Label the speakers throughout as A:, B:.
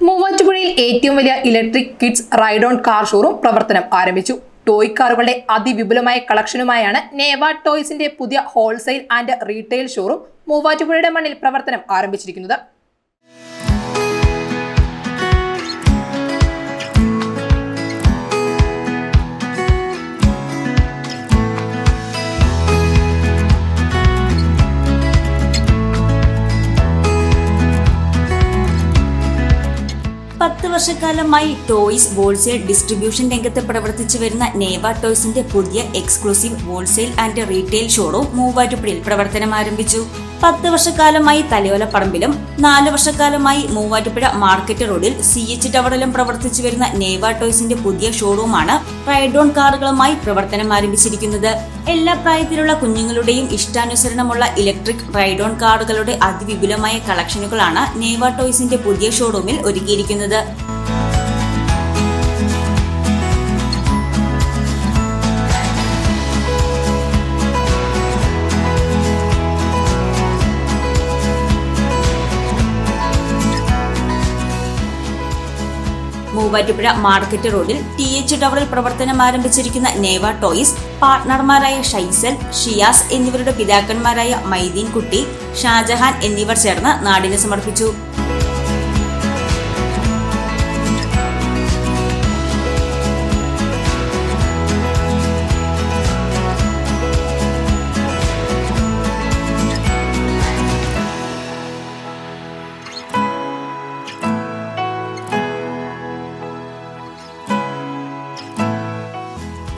A: മൂവാറ്റുപുഴയിൽ ഏറ്റവും വലിയ electric kids ride on car showroom പ്രവർത്തനം ആരംഭിച്ചു. ടോയ് കാറുകളുടെ അതിവിപുലമായ കളക്ഷനുമായാണ് നേവ ടോയ്സിന്റെ പുതിയ ഹോൾസെയിൽ ആൻഡ് റീറ്റെയിൽ ഷോറൂം മൂവാറ്റുപുഴയുടെ മണ്ണിൽ പ്രവർത്തനം ആരംഭിച്ചിരിക്കുന്നത്.
B: പത്ത് വർഷക്കാലമായി ടോയ്സ് ഹോൾസെയിൽ ഡിസ്ട്രിബ്യൂഷൻ രംഗത്ത് പ്രവർത്തിച്ചു വരുന്ന നേവ ടോയ്സിന്റെ പുതിയ exclusive wholesale and retail showroom മൂവാറ്റുപുഴയിൽ പ്രവർത്തനം ആരംഭിച്ചു. 10 വർഷക്കാലമായി തലയോലപ്പറമ്പിലും 4 വർഷക്കാലമായി മൂവാറ്റുപുഴ മാർക്കറ്റ് റോഡിൽ CH ടവറിലും പ്രവർത്തിച്ചു വരുന്ന നേവ ടോയ്സിന്റെ പുതിയ ഷോറൂമാണ് റൈഡ് ഓൺ കാറുകളുമായി പ്രവർത്തനം ആരംഭിച്ചിരിക്കുന്നത്. എല്ലാ പ്രായത്തിലുള്ള കുഞ്ഞുങ്ങളുടെയും ഇഷ്ടാനുസരണമുള്ള ഇലക്ട്രിക് റൈഡ് ഓൺ കാറുകളുടെ അതിവിപുലമായ കളക്ഷനുകളാണ് നേവ ടോയ്സിന്റെ പുതിയ ഷോറൂമിൽ ഒരുക്കിയിരിക്കുന്നത്. മൂവാറ്റുപുഴ മാർക്കറ്റ് റോഡിൽ TH ടവറിൽ പ്രവർത്തനം ആരംഭിച്ചിരിക്കുന്ന നേവ ടോയ്സ് പാർട്ട്ണർമാരായ ഷൈസൽ, ഷിയാസ് എന്നിവരുടെ പിതാക്കന്മാരായ മൈദീൻ കുട്ടി, ഷാജഹാൻ എന്നിവർ ചേർന്ന് നാടിന് സമർപ്പിച്ചു.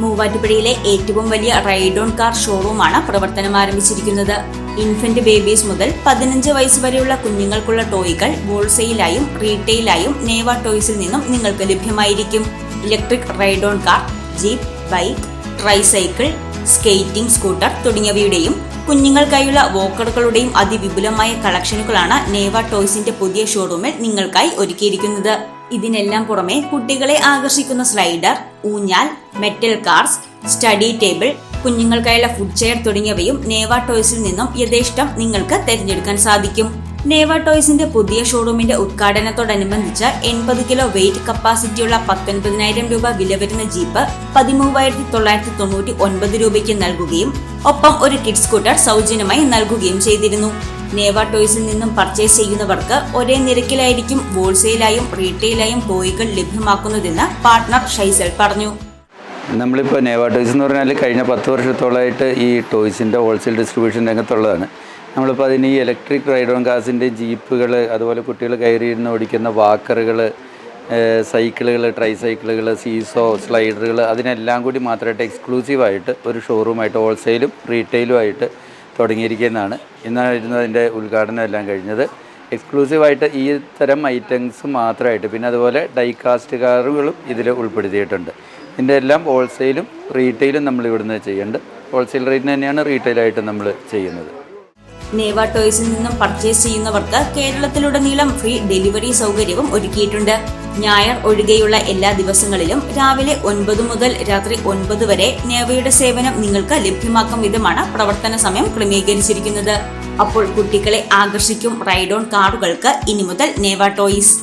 B: മൂവാറ്റുപുഴയിലെ ഏറ്റവും വലിയ റൈഡ് ഓൺ കാർ ഷോറൂമാണ് പ്രവർത്തനം ആരംഭിച്ചിരിക്കുന്നത്. ഇൻഫന്റ് ബേബീസ് മുതൽ 15 വയസ്സ് വരെയുള്ള കുഞ്ഞുങ്ങൾക്കുള്ള ടോയ്കൾ ഹോൾസെയിലായും റീറ്റെയിലായും നേവ ടോയ്സിൽ നിന്നും നിങ്ങൾക്ക് ലഭ്യമായിരിക്കും. Electric ride on car, jeep, bike, tricycle, skating scooter തുടങ്ങിയവയുടെയും കുഞ്ഞുങ്ങൾക്കായുള്ള വോക്കറുകളുടെയും അതിവിപുലമായ കളക്ഷനുകളാണ് നേവ ടോയ്സിന്റെ പുതിയ ഷോറൂമിൽ നിങ്ങൾക്കായി ഒരുക്കിയിരിക്കുന്നത്. ഇതിനെല്ലാം പുറമെ കുട്ടികളെ ആകർഷിക്കുന്ന സ്ലൈഡർ, ഊഞ്ഞാൽ, മെറ്റൽ കാർസ്, സ്റ്റഡി ടേബിൾ, കുഞ്ഞുങ്ങൾക്കായുള്ള ഫുഡ് ചെയർ തുടങ്ങിയവയും നേവ ടോയ്സിൽ നിന്നും യഥേഷ്ടം നിങ്ങൾക്ക് തിരഞ്ഞെടുക്കാൻ സാധിക്കും. നേവ ടോയ്സിന്റെ പുതിയ ഷോറൂമിന്റെ ഉദ്ഘാടനത്തോടനുബന്ധിച്ച് 80 കിലോ വെയിറ്റ് കപ്പാസിറ്റിയുള്ള 19,000 രൂപ വില വരുന്ന ജീപ്പ് 13,999 രൂപയ്ക്ക് നൽകുകയും ഒപ്പം ഒരു കിഡ്സ് സ്കൂട്ടർ സൗജന്യമായി നൽകുകയും ചെയ്തിരുന്നു. നേവ ടോയ്സിൽ നിന്നും പർച്ചേസ് ചെയ്യുന്നവർക്ക് ഒരേ നിരക്കിലായിരിക്കും ഹോൾസെയിലായും റീറ്റെയിലായും ടോയ്കൾ ലഭ്യമാക്കുന്നതെന്ന് പാർട്ട്ണർ ഷൈസൽ പറഞ്ഞു.
C: നമ്മളിപ്പോൾ നേവ ടോയ്സ് എന്ന് പറഞ്ഞാൽ കഴിഞ്ഞ 10 വർഷത്തോളമായിട്ട് ഈ ടോയ്സിൻ്റെ ഹോൾസെയിൽ ഡിസ്ട്രിബ്യൂഷൻ രംഗത്തുള്ളതാണ്. നമ്മളിപ്പോൾ അതിന് ഈ ഇലക്ട്രിക് റൈഡ് ഓൺ കാർസിൻ്റെ ജീപ്പുകൾ, അതുപോലെ കുട്ടികൾ കയറിയിരുന്ന് ഓടിക്കുന്ന വാക്കറുകൾ, സൈക്കിളുകൾ, ട്രൈസൈക്കിളുകൾ, സീസോ, സ്ലൈഡറുകൾ, അതിനെല്ലാം കൂടി മാത്രമായിട്ട് എക്സ്ക്ലൂസീവായിട്ട് ഒരു ഷോറൂമായിട്ട് ഹോൾസെയിലും റീറ്റെയിലുമായിട്ട് തുടങ്ങിയിരിക്കുന്നതാണ്. ഇന്നായിരുന്നു അതിൻ്റെ ഉദ്ഘാടനം എല്ലാം കഴിഞ്ഞത്. എക്സ്ക്ലൂസീവായിട്ട് ഈ തരം ഐറ്റംസ് മാത്രമായിട്ട്, പിന്നെ അതുപോലെ ഡൈകാസ്റ്റ് കാറുകളും ഇതിൽ ഉൾപ്പെടുത്തിയിട്ടുണ്ട്. ഇതിൻ്റെ എല്ലാം ഹോൾസെയിലും റീറ്റെയിലും നമ്മൾ ഇവിടുന്ന് ചെയ്യുന്നുണ്ട്. ഹോൾസെയിൽ റേറ്റിന് തന്നെയാണ് റീറ്റെയിലായിട്ട് നമ്മൾ ചെയ്യുന്നത്.
B: നേവ ടോയ്സിൽ നിന്നും പർച്ചേസ് ചെയ്യുന്നവർക്ക് കേരളത്തിലുടനീളം ഫ്രീ ഡെലിവറി സൗകര്യവും ഒരുക്കിയിട്ടുണ്ട്. ഞായർ ഒഴികെയുള്ള എല്ലാ ദിവസങ്ങളിലും രാവിലെ 9 മുതൽ രാത്രി 9 വരെ നേവയുടെ സേവനം നിങ്ങൾക്ക് ലഭ്യമാക്കും വിധമാണ് പ്രവർത്തന സമയം ക്രമീകരിച്ചിരിക്കുന്നത്. അപ്പോൾ കുട്ടികളെ ആകർഷിക്കും റൈഡ് ഓൺ കാറുകൾക്ക് ഇനി മുതൽ നേവ ടോയ്സ്.